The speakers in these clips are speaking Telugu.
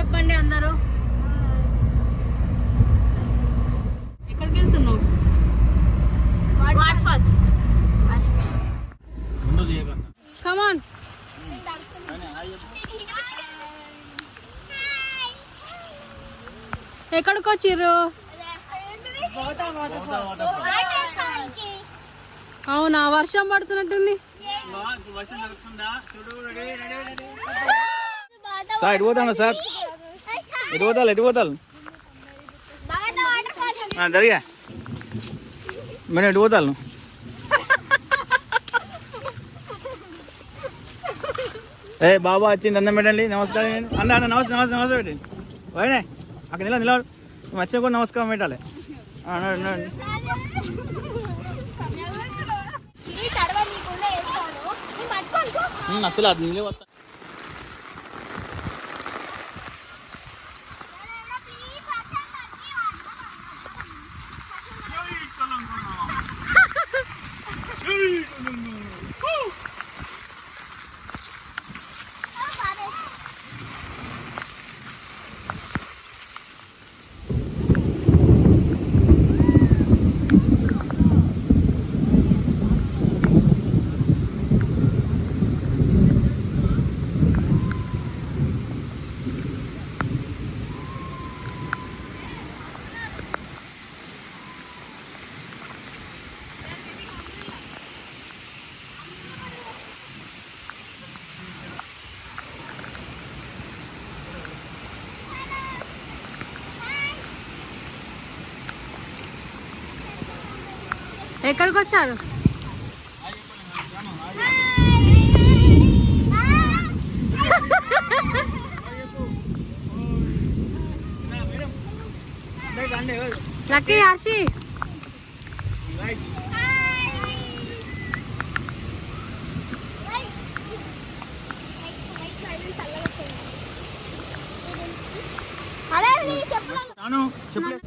చెప్పండి అందరూ. ఎక్కడికి వెళ్తున్నావు? Water falls. Come on. ఎక్కడికి వచ్చిర్రు? అవునా, వర్షం పడుతున్నట్టుంది. సార్ ఎటు పోతాను సార్? ఎటు పోతాను జరిగా మేడం ఎటు పోతాను? ఏ బాబా వచ్చింది అందం పెట్టండి. నమస్కారం అన్న అన్న నమస్తే నమస్తే నమస్తే పెట్టండి. పోయినా అక్కడ నిలబడు వచ్చిన కూడా నమస్కారం పెట్టాలి. నచ్చలే అది నీళ్ళే వస్తా. ఎక్కడికి వచ్చారు? లక్కీ హర్షి చెప్పలే.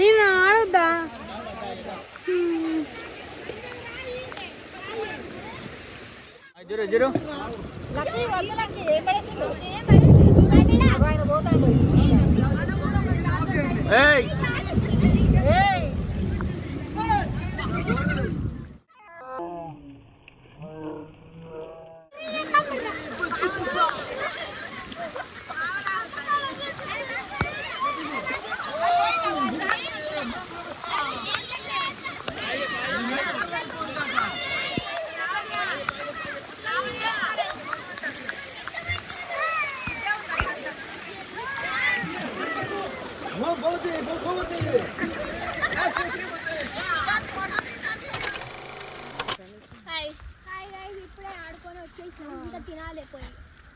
నేను ఆడొద్దా? ఇప్పుడే ఆడుకొని వచ్చేసినాం. ఇంకా తినాలేపోయి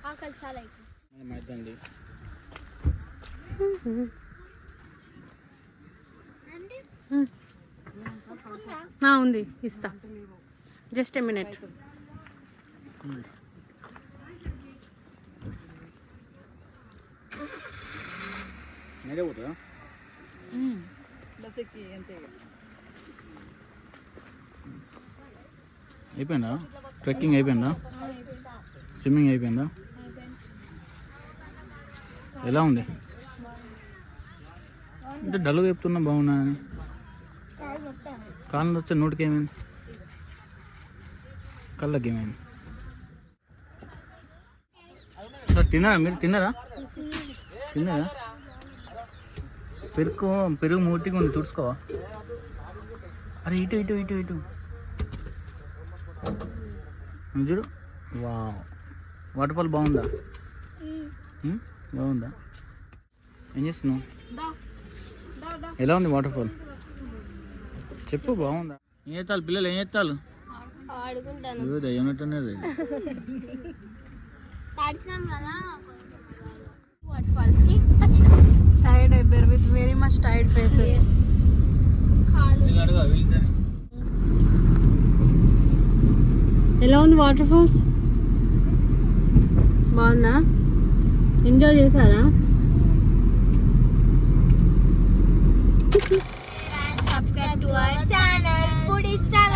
ఆకలి చాలా అవుతుంది. ఉంది, ఇస్తా. Just a minute. అయిపోయిందా? ట్రెక్కింగ్ అయిపోయిందా? స్విమ్మింగ్ అయిపోయిందా? ఎలా ఉంది? అంటే డల్గా చెప్తున్నా బాగున్నా అని. కాళ్ళు వచ్చే నోటికి ఏమైంది? కళ్ళకి ఏమైంది? సార్ తిన్నారా? మీరు తిన్నారా? పెరుగు మూర్తిగా ఉంది, తుడుచుకోవా? అరే ఇటు ఇటు ఇటు ఇటు చూడు. వా వాటర్ ఫాల్ బాగుందా? బాగుందా? ఏం చేస్తున్నావు? ఎలా ఉంది వాటర్ ఫాల్? చెప్పు, బాగుందా? ఏం చేస్తాను పిల్లలు? ఏం చేస్తాను? దయ్యనట్టున్నారు. టైర్డ్ అయిపోయారు, with very much tired faces. ఎలా ఉంది వాటర్ ఫాల్స్? బాగుందా? ఎంజాయ్ చేశారా? subscribe to our channel Foodies Travel.